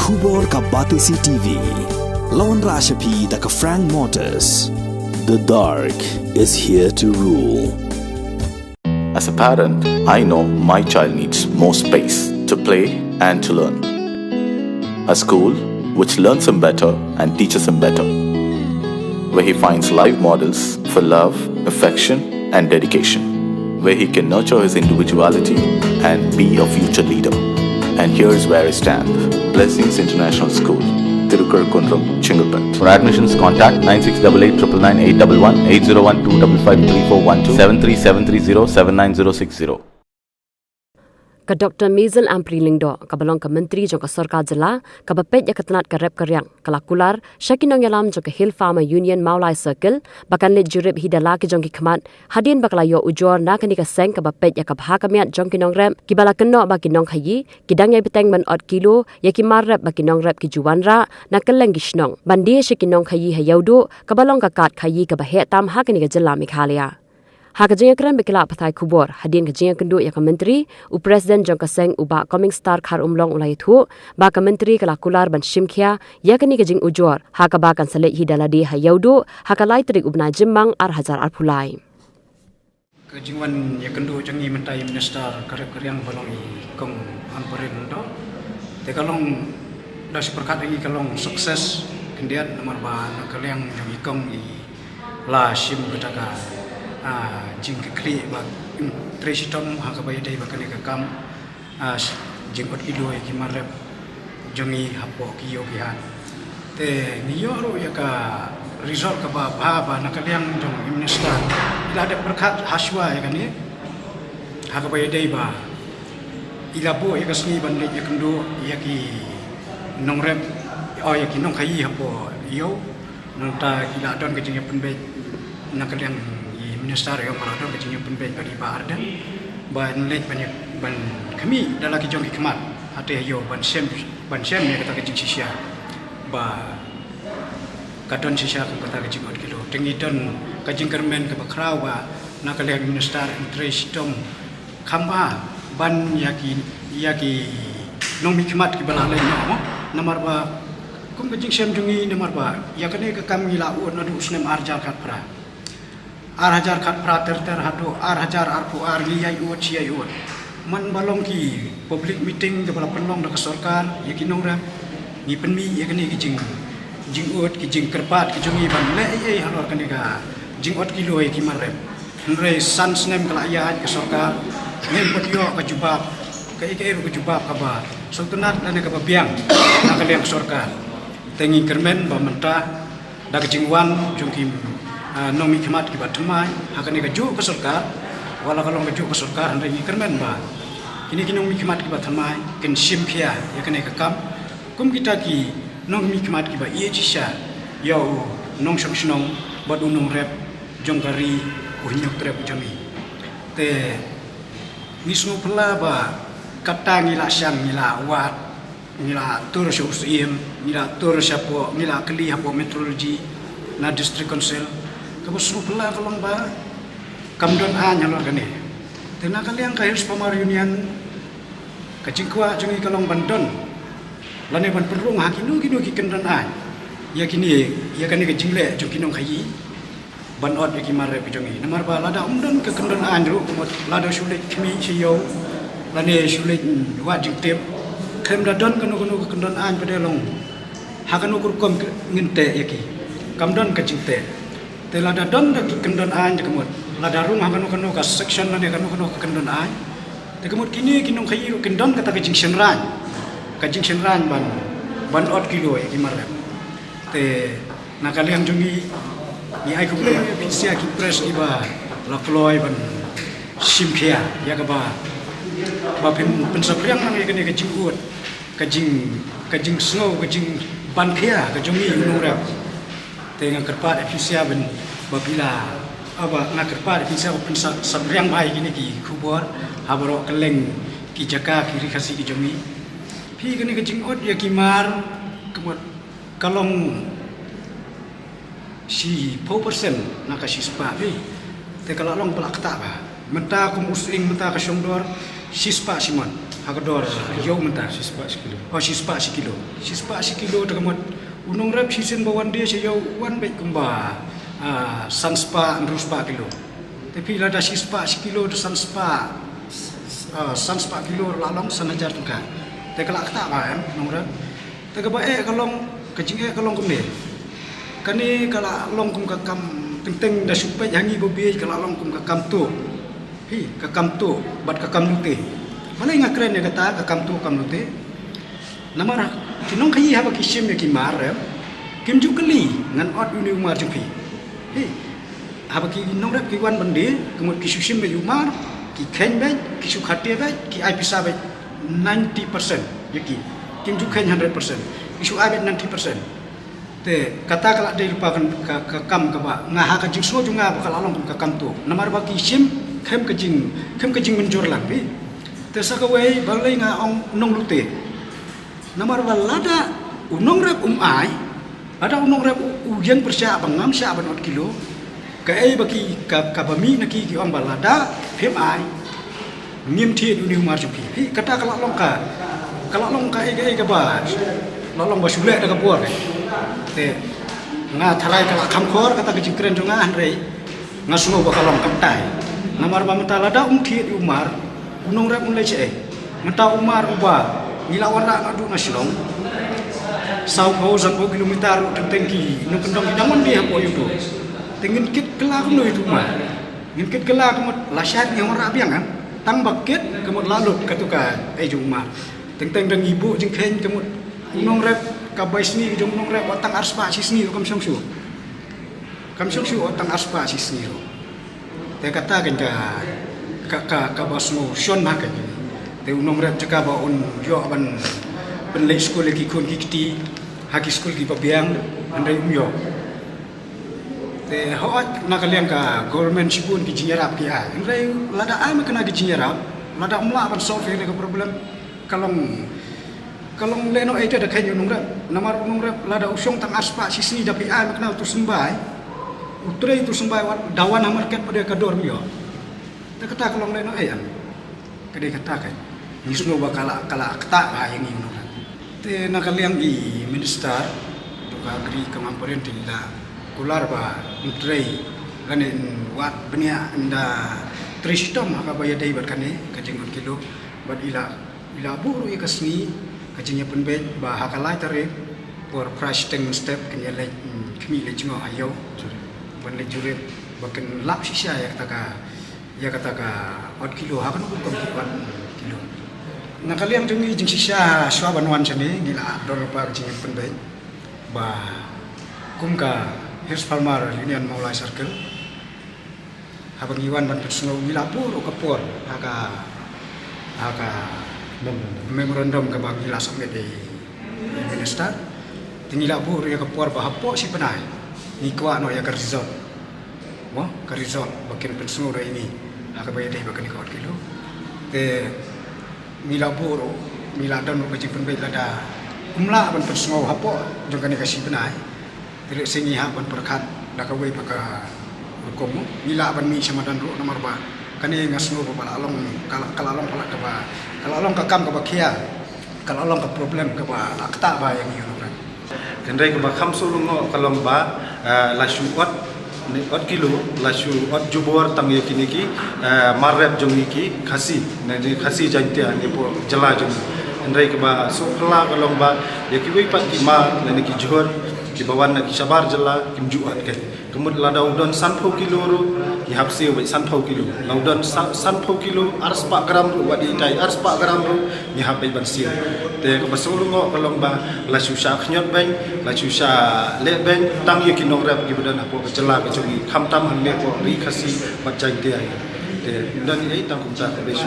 Khubor ka Batisi TV. Lawan Rashapi da ka Frank Motors. The dark is here to rule. As a parent, I know my child needs more space to play and to learn. A school which learns him better and teaches him better, where he finds live models for love, affection and dedication, where he can nurture his individuality and be a future leader. And here's where I stand. Blessings International School, Tirukurakkundram, Chengalpet. For admissions, contact 9688999811 8012553412 73730 ka Dr. Maisel Amprilingdo ka balong ka menteri jong ka sarkar jala ka bapet ya katanat ka rep karyang kalakular syakinong yalam jong ka Hill Farmer Union Maulai Circle bakan let jurip hidala ki jong ki khamat hadin bakalayo ujor na kani ka seng ka bapet ya ka bhakamiat jong kinong rep ki bala kenno ba kinong khayi kidang ya beteng man ot kilo ya ki mar rep ba kinong rep ki juwanra na keleng gishnong bandi syakinong khayi hayaudo ka balong ka kat khayi ka bahe tam ha kani ka jala Meghalaya. Hakajeng kran bekila pathai kubor hadin kajeng kendu ya ka menteri u president jong ka seng uba coming star khar umlong ulai thu ba ka menteri kala kular ban shimkhia ya kani kajeng ujor ha ka ba kan sale hidaladi hayaudu ha ka lai trik ubna jimmang ar hajar ar phulai kajingwan ya kendu jangi mentai minister karyang balong kong amparin do te kalong da seperkat lagi kalong sukses kendian nomor ba karyang jangi kong la shim betaka jing kekli bak tresitom haka bayi dai bakane kakam jing ot kido ki marep jongi hapo kiyo kihan te niyo ro ya ka result ka ba nakaliang jong minister ila ada berkat haswa ya kan ni haka bayi dai ba ila bo ya kasni ban le ya kendo ya ki nongrep ya ki nong kai hapo yo nong ta ila don ke jing penbe nakaliang minister yang maradon kecilnya penbeg bagi Pak Ardan ban lek banyak ban kami dalam kijong hikmat ada yo ban sem ya kata kecing sisya ba kadon sisya kata kecing od kilo tengidon kecing kermen ke bakrau ba nakalian minister interest tom kamba ban yaki nong hikmat ke balalai no nomor ba kum kecing sem jungi nomor ba ya kene ke kami lau nadu usnem arjar kat pra ar hajar kat prater hado ar hajar arpu ar liyai uot siai uot man balong ki public meeting ke bala penlong dak sarkar ya ki nong ram ni penmi ya kini ki jing uot ki jing kerpat ki jungi ban le halor kani ka jing uot ki loi ki marem nre san snem kala ya ke sarkar nem potyo ka jubab ka ike ke jubab ka ba sultanat dan ka babiang na ka leng sarkar tengi kermen ba mentah dak jingwan jungki nong hikmat ki batumai akan ni kaju ke sarkar wala kalong kaju ke sarkar ande ni kermen ba ini kinong hikmat ki batumai ken simphia ya kan ka kam kum kita ki nong hikmat ki ba ye chisha yo nong shamshnong badu nong rep jongkari unyok trep jami te misnu pla ba kata ngila syang ngila wat ngila tur syusiem ngila tur syapo ngila kli hapo meteorologi na district council kabus rupla kalong ba kamdon nyalor kani tena kaliang ka Hills Farmer Union kacingkwa jungi kalong bandon lane ban perung hakinu kinu ki kendon ya kini ya kani kajingle jukinong khayi ban ot ki mare jungi namar ba lada umdon ke kendon ru lada sulit kmi siyo lane sulit wa jingtep kem dadon kanu ke kendon padelong hakanu kurkom nginte yaki kamdon kajingte tela da don da kendon an kemut la da rumah kanu ka section na kanu ka kendon an te kemut kini kinong khayi kendon kata kajing senran ban ot kilo ki marem te nakaliang jungi ni ai kuple pisia ki press iba la kloy ban simphia ya ka ba pensapriang nang kene kajing ut kajing snow kajing ban khia ka jungi nurap dengan kerpat efisia ben babila aba ngakerpat efisia pun sabriang bai gini ki kubor habaro keleng ki jaka kiri kasi ki jomi pi gini ke jingot ya kimar kemot kalong si 4% nak si spa pi te kalau long pelak tak ba menta kum using menta ka syongdor si spa simon hagador yo mentar sispa sekilo sispa sekilo dekamot unong rep sisin bawan dia saya wan baik kumba sanspa andruspa kilo tapi lada sispa sekilo de sanspa kilo lalong sanajar tuka te kelak tak kan unong rep te kebae kalong kecing kalong kumne kani kala long kum kakam teng da supai hangi bobi kala long kum kakam tu kakam tu bat kakam lute mana ingat keren ya kata kakam tu kakam lute namara kinong kayi haba kisim ya kimar kim jukeli ngan ot uni umar jupi haba ki nong rap ki wan bende kemut kisusim ya umar ki ken bet kisu khate bet ki ai pisa bet 90% yaki kim juken 100% kisu ai bet 90% te kata kala de lupakan kakam kaba ngaha ka jingso junga bakal along kakam tu namar ba kisim kem kejing menjor lampi tesakawai balai nga ong nong lute namar balada unong rep ai ada unong rep ujian persya bangam sya ban kilo kai baki kabami naki ki ong balada phem ai ngim thi dunia umar jupi kata kalau long ka ai ka ba long basule da kapur te nga thalai kala khamkhor kata kejing keren junga andre ngasuno bakal long kaptai namar ba lada thi umar unong rep mulai menta umar uba ngilawan ra adu nasional sau kau zanbo kilometer tengki no kendong idaman dia po yudo tengin kit kela kuno itu mah ngin kit kela kemut lasyat yang ora biang kan tang bakit kemut lalut katuka umar teng deng ibu jeng ken kemut unong rep kabai sini jeng unong rep watang arspa sisni kam songsu watang arspa sisni te kata kan ka basno shon ma kan te unong rep jaka ba on yo ban penlei school ki kon kiti haki school ki pabiang andai umyo te hoat nakaliang ka government sipun ki jinyarap ki ai andai lada ai kena ki jinyarap lada umla ban solve le ka problem kalong leno ai da kai unong rep namar unong rep lada usong tang aspa sisni dapi ai kena tu sembai utre itu sembai dawan market pada kador mio te kata kalong leno ai an kade kata kan nisno bakala kala kata yang ini te nakaliang i minister to ka agri kamamporen tinda kular ba utre ganen wat benia anda tristom ka baya dai barkane kajing kilo bad ila buru ya kasni kajingnya penbet ba hakalai tare por price teng step kenya le kmi le jungo ayo ban le jure baken lap sisa ya kata ka ot kilo hakan ko kilo nakaliang jungi jing sisa swaban wan sene gila dor pa jing penbet ba kumka Hirs Palmar Union Maulai Circle habang iwan ban personal milapur o kapor haka memorandum ka bang ila submit di minister tingilapur ya kapor bahapo si penai ni kwa no ya ka result bakin personal ini haka bayar dai bakan ikot kilo te milapur miladan o kajing penbait lada umla ban personal hapo jong kan kasi penai Tidak sengi hapan perkat dak away paka hukum nila ban mi sama dan ro nomor ba kani ngasno ba along kalalong pala ka ba kalalong ka kam ka ba kia kalalong ka problem ka ba akta ba yang iyo kan kendai ka ba kham sulung no kalong ba la shuot ni ot kilo la shu ot jubor tam ye kiniki marrep jongi ki khasi na ji khasi jantia ni po jala jong kendai ka ba sukla kalong ba ye ki wi pat ki ma na ni ki johor di bawah nak sabar jela kim juat ke kemud lada udon sanpau kilo ru ki hapsi wi sanpau kilo laudon sanpau kilo ars pak gram ru wadi tai ars pak gram ru ni hapai ban sil te ko basulungo kalong ba la susha khnyot beng la susha le beng tang ye kinong rap ki badan apo jela ke jongi kham tam han le ko ri khasi bachai te ai te dan ai tang kum ta be su